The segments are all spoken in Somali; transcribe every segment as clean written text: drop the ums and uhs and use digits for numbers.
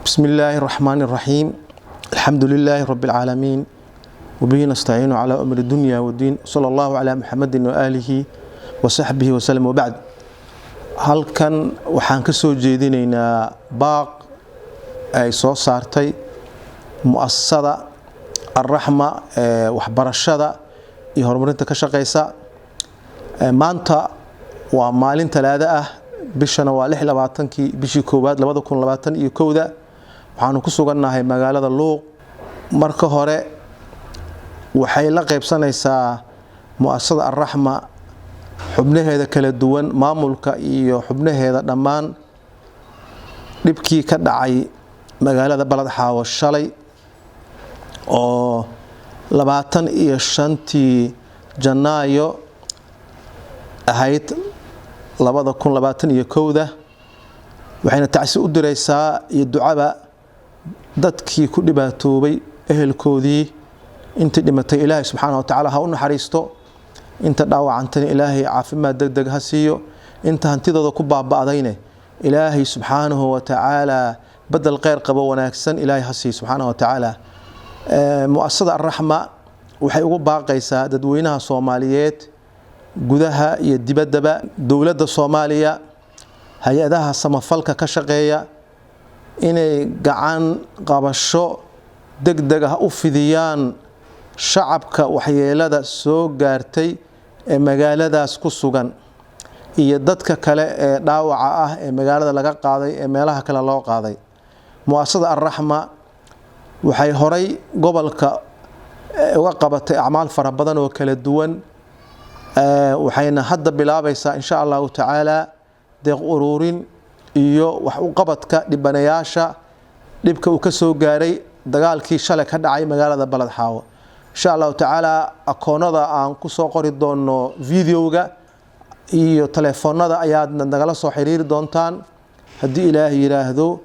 بسم الله الرحمن الرحيم. الحمد لله رب العالمين وبه نستعين على أمر الدنيا والدين. صلى الله على محمد وآله وصحبه وسلم وبعد. halkan waxaan ka soo jeedinaynaa baaq ay soo saartay mu'assasada Ar-Rahma waxbarashada iyo horumarinta ka shaqeysa. maanta waa maalin talaado ah, bishana waa 26 bishii koowaad 2021 waxaanu ku sugannahay magaalada Luuq. marka hore waxay la qaybsanaysaa mu'assasada Ar-Rahma xubnaheeda kala duwan, maamulka iyo xubnaheeda dhammaan dhibkii ka dhacay magaalada Balad Xaawo shalay oo 25 Janaayo ahayd 2021 waxayna tacsi u diraysaa iyo ducaba dadkii ku dhibaatoobay, ehelkoodii intii dhimatay Ilaahay subxaanahu wa ta'aala ha u naxariisto, inta dhaawacantana Ilaahay caafimaad degdeg ha siiyo, inta hantidooda ku baaba'dayna Ilaahay subxaanahu wa ta'aala badal khayr qabo wanaagsan Ilaahay ha siiyo subxaanahu wa ta'aala. mu'assasada Ar-Rahma waxay ugu baaqaysaa dadweynaha Soomaaliyeed gudaha iyo dibaddaba, dowladda Soomaaliya, hay'adaha samafalka ka shaqeeya inay gacan qabasho degdeg ah u fidiyaan shacabka waxyeelada soo gaartay ee magaaladaas ku sugan iyo dadka kale ee dhaawaca ah ee magaalada laga qaaday ee meelaha kale loo qaaday. mu'assasada Ar-Rahma waxay horay gobolka uga qabatay acmaal fara badan oo kala duwan, waxayna hadda bilaabaysaa insha Allahu ta'ala deeq ururin iyo wax u qabadka dhibanayaasha dhibka uu ka soo gaaray dagaalkii shalay ka dhacay magaalada Balad Xaawo. insha Allahu ta'ala akoonada aan ku soo qori doono videoga iyo telefoonada ayaad nagala soo xiriiri doontaan haddii Ilaahay yiraahdo.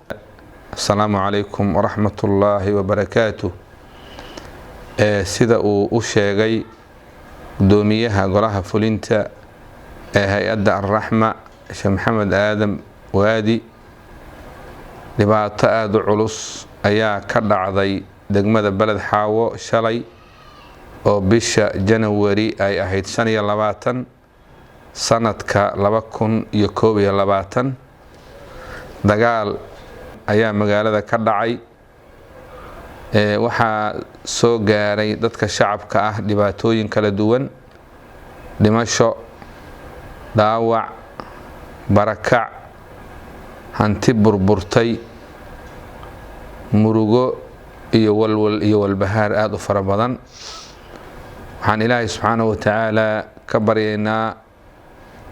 السلام عليكم ورحمة الله وبركاته. sida uu u sheegay gudoomiyaha golaha fulinta ee hay'adda Ar-Rahma Sheekh Maxamed Aadam Waadi, dhibaato aad u culus ayaa ka dhacday degmada Balad Xaawo shalay oo bisha January ay ahayd 25 sanadka 2021. dagaal ayaa magaalada ka dhacay, waxaa soo gaaray dadka shacabka ah dhibaatooyin kala duwan, dhimasho, dhaawac, barakac, hanti burburtay, murugo iyo walwal iyo walbahaar aad u fara badan. waxaan Ilaahay subxaanahu wa ta'aala ka baryaynaa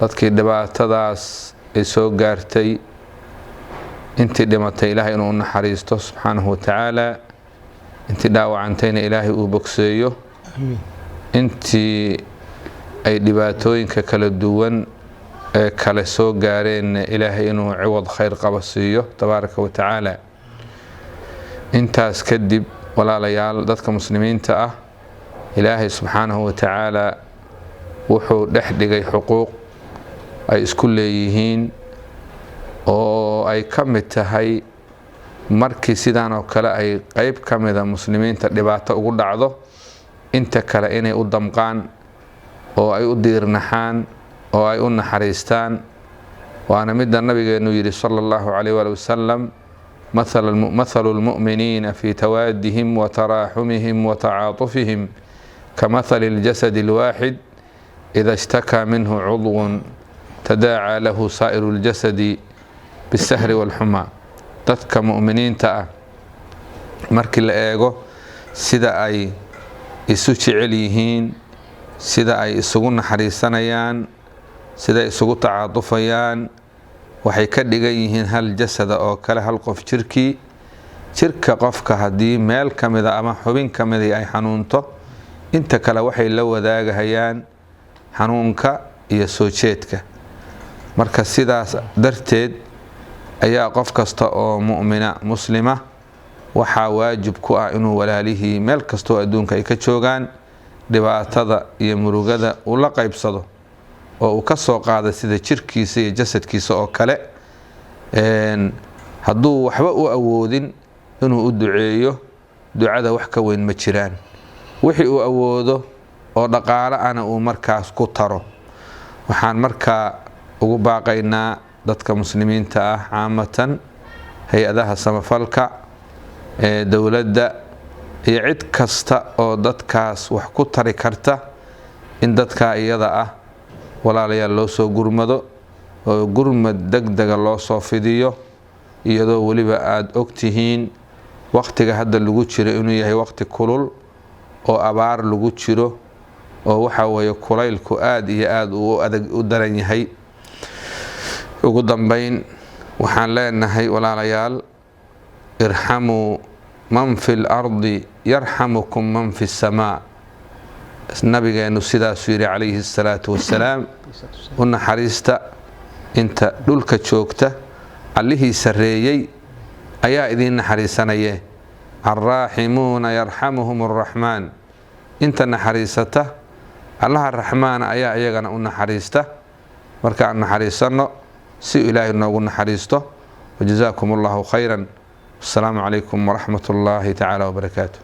dadkii dhibaatadaas ay soo gaartay, intii dhimatay Ilaahay inuu naxariisto subxaanahu wa ta'aala, intii dhaawacantayna Ilaahay uu bogseeyo, intii ay dhibaatooyinka kala duwan ee kale soo gaareen Ilaahay inuu ciwad khayr qaba siiyo tabaaraka wa ta'aala. intaas kadib walaalayaal, dadka muslimiinta ah Ilaahay subxaanahu wa ta'aala wuxuu dhex dhigay xuquuq ay isku leeyihiin oo ay ka mid tahay markii sidaan oo kale ay qayb ka mida muslimiinta dhibaato ugu dhacdo, inta kale inay u damqaan oo ay u diirnaxaan oo ay u naxariistaan. waana midda nabigeenu yidhi sallallahu alayhi wa sallam: mathalu lmu'miniina fi tawaadihim wa taraaxumihim wa tacaatufihim kamathali aljasadi alwaaxid ida ishtakaa minhu cudwun tadaacaa lahu saa'iru aljasadi bisahri walxumaa. dadka mu'miniinta ah markii la eego sida ay isu jecel yihiin, sida ay isugu naxariisanayaan, sida ay isugu tacaatufayaan, waxay ka dhigan yihiin hal jasada oo kale, hal qof jirka qofka haddii meel ka mida ama xubin ka mida ay xanuunto, inta kale waxay la wadaagahayaan xanuunka iyo soo jeedka. marka sidaas darteed ayaa qof kasta oo mu'mina muslima waxaa waajib ku ah inuu walaalihii meel kastoo adduunka ay ka joogaan dhibaatada iyo murugada uu la qaybsado oo uu ka soo qaado sida jirkiisa iyo jasadkiisa oo kale. hadduu waxba u awoodin inuu u duceeyo ducada wax ka weyn ma jiraan. wixii uu awoodo oo dhaqaale ana uu markaas ku taro. waxaan markaa ugu baaqaynaa dadka muslimiinta ah caamatan, hay-adaha samafalka ee dowladda iyo cid kasta oo dadkaas wax ku tari karta in dadka iyada ah walaalayaal loo soo gurmado oo gurmad degdega loo soo fidiyo, iyadoo weliba aad ogtihiin waqtiga hadda lagu jiro inuu yahay waqti kulul oo abaar lagu jiro oo waxa weeye kulaylku aad iyo aad u daran yahay. ugu dambayn waxaan leenahay walaalayaal, irxamuu man fi lardi yarxamukum man fi samaa. nabigeenu sidaasuu yidhi calayhi salaatu wassalaam, u naxariista inta dhulka joogta, allihii sarreeyey ayaa idiin naxariisanaye. alraaximuuna yarxamuhum arraxmaan. inta naxariisata allaha raxmaana ayaa iyagana u naxariista. marka aan naxariisanno si ilaahay noogu naxariisto. wajazaakum allahu khayran. assalaamu calaykum waraxmat ullaahi tacaala wabarakaatu.